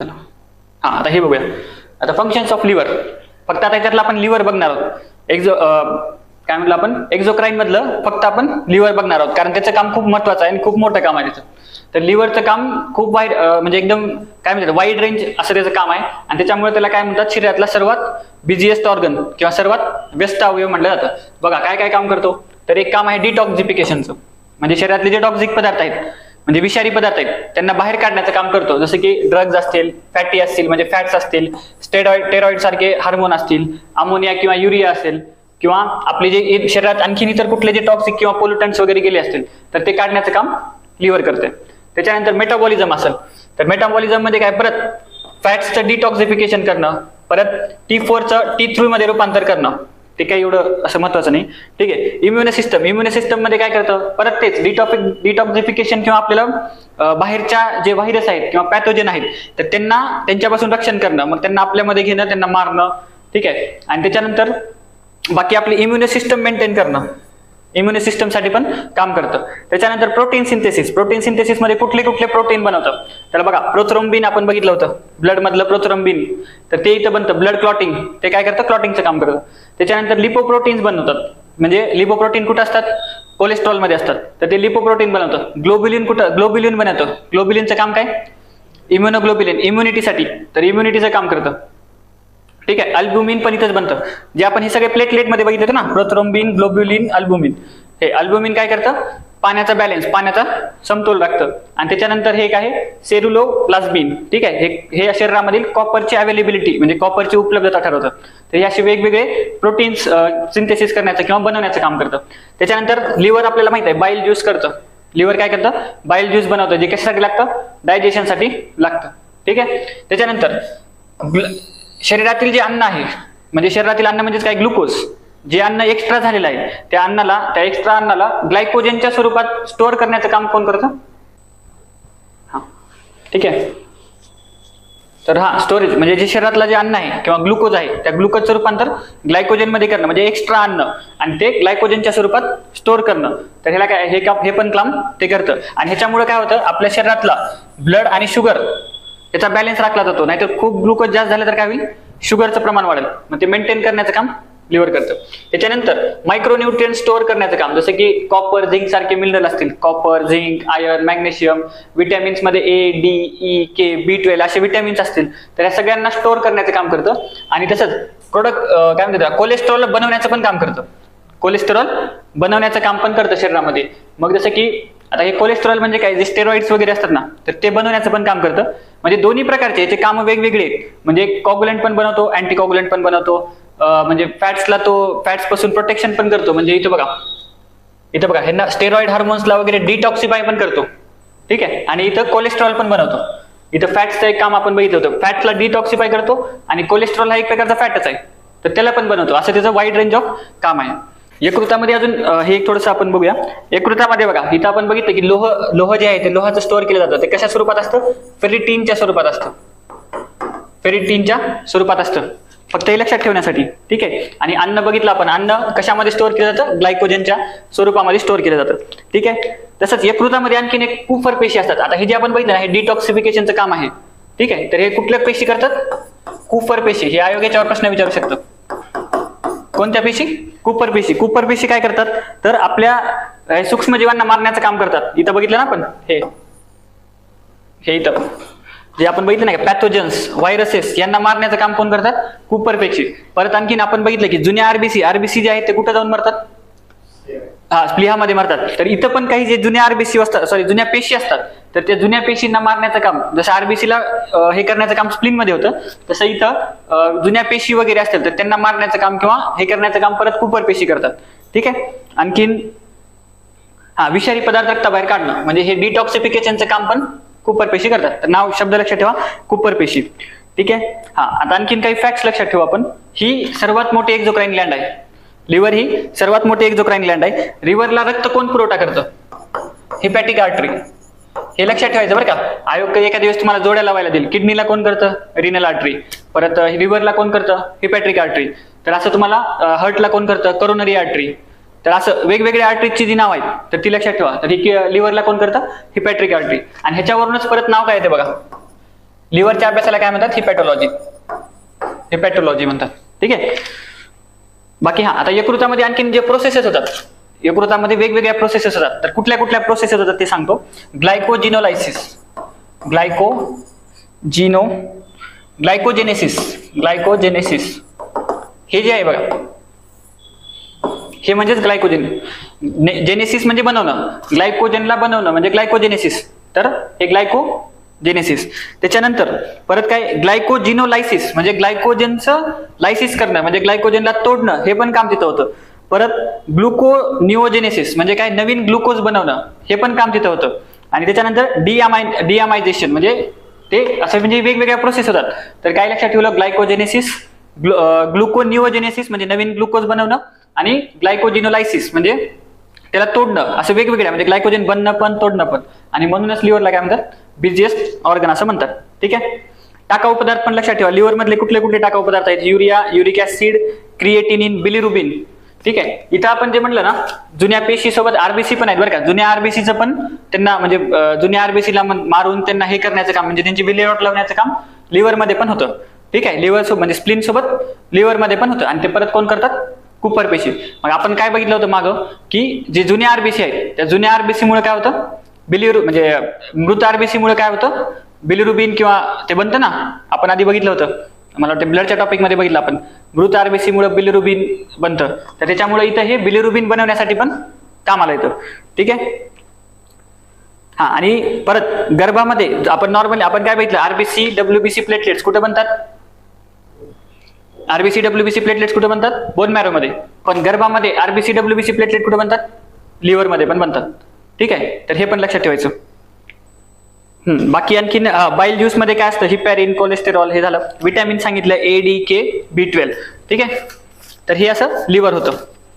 हा आता हे बघूया. आता फंक्शन्स ऑफ लिव्हर. फक्त आता याच्यातला आपण लिव्हर बघणार आहोत. काय म्हटलं आपण एक्झोक्राईन मधलं फक्त आपण लिव्हर बघणार आहोत, कारण त्याचं काम खूप महत्वाचं आहे आणि खूप मोठं काम आहे त्याचं. तर लिव्हरचं काम खूप वाईड म्हणजे एकदम काय म्हणतात वाईड रेंज असं त्याचं काम आहे आणि त्याच्यामुळे त्याला काय म्हणतात शरीरातला सर्वात बिझिएस्ट ऑर्गन किंवा सर्वात व्यस्त अवयव म्हटलं जातं. बघा काय काय काम करतो. तर एक काम आहे डिटॉक्सिफिकेशनचं, म्हणजे शरीरातले जे टॉक्सिक पदार्थ आहेत म्हणजे विषारी पदार्थ आहेत त्यांना बाहेर काढण्याचं काम करतो. जसं की ड्रग्ज असतील, फॅटी असतील म्हणजे फॅट्स असतील, स्टेरॉइड सारखे हार्मोन असतील, अमोनिया किंवा युरिया असेल, किंवा आपले जे शरीरात आणखीन इतर कुठले जे टॉक्सिक किंवा पोल्युटन्स वगैरे गेले असतील तर ते काढण्याचं काम लिव्हर करते. त्याच्यानंतर मेटाबॉलिझम असेल तर मेटाबॉलिझम मध्ये काय परत फॅट्सचं डिटॉक्सिफिकेशन करणं, परत T4चं T3 मध्ये रूपांतर करणं, ते काही एवढं असं महत्वाचं नाही. ठीक आहे. इम्युन सिस्टम मध्ये काय करतं परत तेच डिटॉक्सिफिकेशन किंवा आपल्याला बाहेरच्या जे व्हायरस आहेत किंवा पॅथोजन आहेत तर त्यांच्यापासून रक्षण करणं, मग त्यांना आपल्यामध्ये घेणं, त्यांना मारणं. ठीक आहे. आणि त्याच्यानंतर बाकी आपली इम्युन सिस्टम मेंटेन करणं, इम्युन सिस्टम साठी पण काम करतं. त्याच्यानंतर प्रोटीन सिंथेसिस मध्ये कुठले कुठले प्रोटीन बनवतं. तर बघा प्रोथ्रोम्बिन आपण बघितलं होतं, ब्लड मधलं प्रोथ्रोम्बिन, तर ते इथं बनतं. ब्लड क्लॉटिंग ते काय करतं, क्लॉटिंगचं काम करतं. त्याच्यानंतर लिपोप्रोटीन्स बनवतात, म्हणजे लिपोप्रोटीन कुठं असतात, कोलेस्ट्रॉल मध्ये असतात, तर ते लिपोप्रोटीन बनवतं. ग्लोब्युलिन बनवतं. ग्लोब्युलिनचं काम काय, इम्युनोग्लोब्युलिन इम्युनिटीसाठी, तर इम्युनिटीचं काम करतं. ठीक आहे. अल्ब्युमिन पण इथंच बनतं, जे आपण हे सगळे प्लेटलेट मध्ये बघितलं ना, प्रोथ्रोम्बिन, ग्लोब्युलिन, अल्ब्युमिन. हे अल्ब्युमिन काय करतं, पाण्याचा बॅलन्स, पाण्याचा समतोल राखतं. आणि त्याच्यानंतर हे काय आहे, सेरुलोप्लाझ्मिन. ठीक आहे. हे शरीरामधील कॉपरची अवेलेबिलिटी म्हणजे कॉपरची उपलब्धता ठरवतं. तर हे असे वेगवेगळे प्रोटीन्स सिंथेसिस करण्याचं किंवा बनवण्याचं काम करतं. त्याच्यानंतर लिव्हर आपल्याला माहित आहे बाईल ज्यूस करतं. लिव्हर काय करतं, बाईल ज्यूस बनवतं, जे कशासाठी लागतं, डायजेशनसाठी लागतं. ठीक आहे. त्याच्यानंतर शरीरातील जे अन्न आहे म्हणजे शरीरातील अन्न म्हणजेच काय, ग्लुकोज, जे अन्न एक्स्ट्रा झालेलं आहे त्या एक्स्ट्रा अन्नाला ग्लायकोजनच्या स्वरूपात स्टोअर करण्याचं काम कोण करतं. हा ठीक आहे. तर हा स्टोरेज म्हणजे जे शरीरातलं जे अन्न आहे किंवा ग्लुकोज आहे त्या ग्लुकोजचं रूपांतर ग्लायकोजन मध्ये करणं, म्हणजे एक्स्ट्रा अन्न आणि ते ग्लायकोजनच्या स्वरूपात स्टोअर करणं. तर ह्याला काय हे पण काम ते करतं. आणि ह्याच्यामुळे काय होतं, आपल्या शरीरातला ब्लड आणि शुगर याचा बॅलन्स राखला जातो. नाहीतर खूप ग्लुकोज जास्त झालं तर काय होईल, शुगरचं प्रमाण वाढेल. मग ते मेंटेन करण्याचं काम लिव्हर करतं. त्याच्यानंतर मायक्रोन्यूट्रिएंट स्टोअर करण्याचं काम, जसं की कॉपर, झिंक सारखे मिनरल असतील, copper, zinc, iron, magnesium, vitamins मध्ये A, D, E, K, B12 असे विटॅमिन्स असतील तर या सगळ्यांना स्टोअर करण्याचं काम करतं. आणि तसंच प्रोडक्ट काय म्हणतात, कोलेस्ट्रॉल बनवण्याचं पण काम करतं. कोलेस्ट्रॉल बनवण्याचं काम पण करतं शरीरामध्ये. मग जसं की आता हे कोलेस्ट्रॉल म्हणजे काय, जे स्टेरॉइड्स वगैरे असतात ना तर ते बनवण्याचं पण काम करतं. म्हणजे दोन्ही प्रकारचे याचे काम वेगवेगळे आहेत. म्हणजे कॉग्युलंट पण बनवतो, अँटी कॉग्युलंट पण बनवतो. म्हणजे फॅट्सला तो फॅट्स पासून प्रोटेक्शन पण करतो. म्हणजे इथं बघा ह्यांना स्टेरॉइड हार्मोन्सला वगैरे डिटॉक्सिफाय पण करतो. ठीक आहे. आणि इथं कोलेस्ट्रॉल पण बनवतो. इथं फॅट्सचं एक काम आपण बघितलं होतं, फॅट्सला डिटॉक्सिफाय करतो आणि कोलेस्ट्रॉल हा एक प्रकारचा फॅटच आहे तर त्याला पण बनवतो. असं त्याचं वाईड रेंज ऑफ काम आहे. यकृतामध्ये अजून हे एक थोडंसं आपण बघूया. यकृतामध्ये बघा इथं आपण बघितलं की लोह जे आहे ते लोहाचं स्टोअर केलं जातं. ते कशा स्वरूपात असतं, फेरिटीनच्या स्वरूपात असतं. फेरिटीनच्या स्वरूपात असतं, फक्त हे लक्षात ठेवण्यासाठी. ठीक आहे. आणि अन्न बघितलं आपण, अन्न कशामध्ये स्टोअर केलं जातं, ग्लायकोजनच्या स्वरूपामध्ये स्टोअर केलं जातं. ठीक आहे. तसंच यकृतामध्ये आणखीन एक कुफर पेशी असतात. आता हे जे आपण बघितलं ना हे डिटॉक्सिफिकेशनचं काम आहे. ठीक आहे. तर हे कुठल्या पेशी करतात, कुफर पेशी. हे आयोग याच्यावर प्रश्न विचारू शकतो. कोणत्या पेशी, कुपर पेशी. कुपर पेशी काय करतात तर आपल्या सूक्ष्मजीवांना मारण्याचं काम करतात. इथं बघितलं ना आपण हे इथं जे आपण बघितलं नाही का, पॅथोजन्स, व्हायरसेस यांना मारण्याचं काम कोण करतात, कुपर पेशी. परत आणखीन आपण बघितलं की जुन्या आरबीसी जे आहेत ते कुठं जाऊन मरतात, हा स्प्लिहामध्ये मरतात. तर इथं पण काही जे जुन्या जुन्या पेशी असतात तर त्या जुन्या पेशींना मारण्याचं काम, जसं आरबीसीला हे करण्याचं काम स्प्लिन मध्ये होतं तसं इथं जुन्या पेशी वगैरे असतील तर त्यांना मारण्याचं काम किंवा हे करण्याचं काम परत कुपर पेशी करतात. ठीक आहे. आणखीन विषारी पदार्थ रक्ताबाहेर काढणं म्हणजे हे डिटॉक्सिफिकेशनचं काम पण कुपर पेशी करतात. तर नाव शब्द लक्षात ठेवा, कुपर पेशी. ठीक आहे. आता आणखीन काही फॅक्ट्स लक्षात ठेवा आपण. ही सर्वात मोठी एक्झोक्राईन ग्लँड आहे. लिव्हर ही सर्वात मोठी एक्झोक्राईन ग्लँड आहे. लिव्हरला रक्त कोण पुरवठा करतं, हिपॅटिक आर्टरी. हे लक्षात ठेवायचं बरं का. आयोग एखाद्या दिवस तुम्हाला जोड्या लावायला देईल. किडनीला कोण करतं, रिनल आर्टरी. परत लिव्हरला कोण करतं, हिपॅट्रिक आर्टरी. तर असं तुम्हाला हार्टला कोण करतं, करोनरी आर्टरी. तर असं वेगवेगळ्या आर्टरीजची जी नाव आहेत तर ती लक्षात ठेवा. तर ही लिव्हरला कोण करतं, हिपॅट्रिक आर्टरी. आणि ह्याच्यावरूनच परत नाव काय येते बघा, लिव्हरच्या अभ्यासाला काय म्हणतात? हिपॅटोलॉजी म्हणतात. ठीक आहे. बाकी आता यकृतामध्ये आणखीन जे प्रोसेसेस होतात, यकृतामध्ये वेगवेगळ्या प्रोसेसेस होतात. तर कुठल्या कुठल्या प्रोसेसेस होतात ते सांगतो. ग्लायकोजेनेसिस हे जे आहे बघा, हे म्हणजेच ग्लायकोजेन. जेनेसिस म्हणजे बनवणं, ग्लायकोजनला बनवणं म्हणजे ग्लायकोजेनेसिस. तर हे ग्लायकोजेनेसिस. त्याच्यानंतर परत काय? ग्लायकोजिनोलायसिस म्हणजे ग्लायकोजनचं लायसिस करणं म्हणजे ग्लायकोजनला तोडणं, हे पण काम तिथं होतं. परत ग्लुकोनिओजेनेसिस म्हणजे काय? नवीन ग्लुकोज बनवणं, हे पण काम तिथं होतं. आणि त्याच्यानंतर डियामायझेशन म्हणजे ते असं म्हणजे वेगवेगळ्या प्रोसेस होतात. तर काय लक्षात ठेवलं? ग्लायकोजेनेसिस, ग्लुकोनिओजेनेसिस म्हणजे नवीन ग्लुकोज बनवणं, आणि ग्लायकोजिनोलायसिस म्हणजे त्याला तोडणं, असं वेगवेगळ्या म्हणजे ग्लायकोजन बनणं पण तोडणं पण. आणि म्हणूनच लिव्हरला काय म्हणतात? बिझिएस्ट ऑर्गन असं म्हणतात. ठीक आहे. टाकाऊ पदार्थ पण लक्षात ठेवा. लिव्हर मधले कुठले कुठले टाकाऊ पदार्थ आहेत? Urea, uric acid, creatinine, bilirubin. ठीक आहे. इथं आपण जे म्हणलं ना, जुन्या पेशी सोबत आरबीसी पण आहेत बरं का. जुन्या आरबीसीचं पण त्यांना म्हणजे जुन्या आरबीसीला मारून त्यांना हे करण्याचं काम म्हणजे त्यांची विल्हेवाट लावण्याचं काम लिव्हरमध्ये पण होतं. ठीक आहे. लिव्हर सोबत म्हणजे स्प्लीन सोबत लिव्हरमध्ये पण होतं. आणि ते परत कोण करतात? कुपर पेशी. मग आपण काय बघितलं होतं मागं, की जे जुन्या आरबीसी आहेत त्या जुन्या आरबीसी मुळे काय होतं? म्हणजे मृत आरबीसी मुळे काय होतं? बिलिरुबिन किंवा ते बनतं ना, आपण आधी बघितलं होतं, मला वाटतं ब्लडच्या टॉपिक मध्ये बघितलं आपण. मृत आरबीसी मुळे बिलिरुबिन बनतं. तर त्याच्यामुळे इथं हे बिलिरुबिन बनवण्यासाठी पण कामाला येतं. ठीक आहे. आणि परत गर्भामध्ये आपण नॉर्मली आपण काय बघितलं? आरबीसी डब्ल्यूबीसी प्लेटलेट्स कुठे बनतात? आरबीसी डब्ल्यूबीसी प्लेटलेट्स कुठे बनतात? बोन मॅरो मध्ये. पण गर्भामध्ये आरबीसी डब्ल्यूबीसी प्लेटलेट कुठे बनतात? लिव्हर मध्ये पण बनतात. ठीक आहे. तर हे पण लक्षात ठेवायचं. बाकी आणखीन बाईल ज्यूस मध्ये काय असतं? हिपॅरिन, कोलेस्टेरॉल, हे झालं. विटॅमिन सांगितलं A, D, K, B12. ठीक आहे. तर हे असं लिव्हर होतं.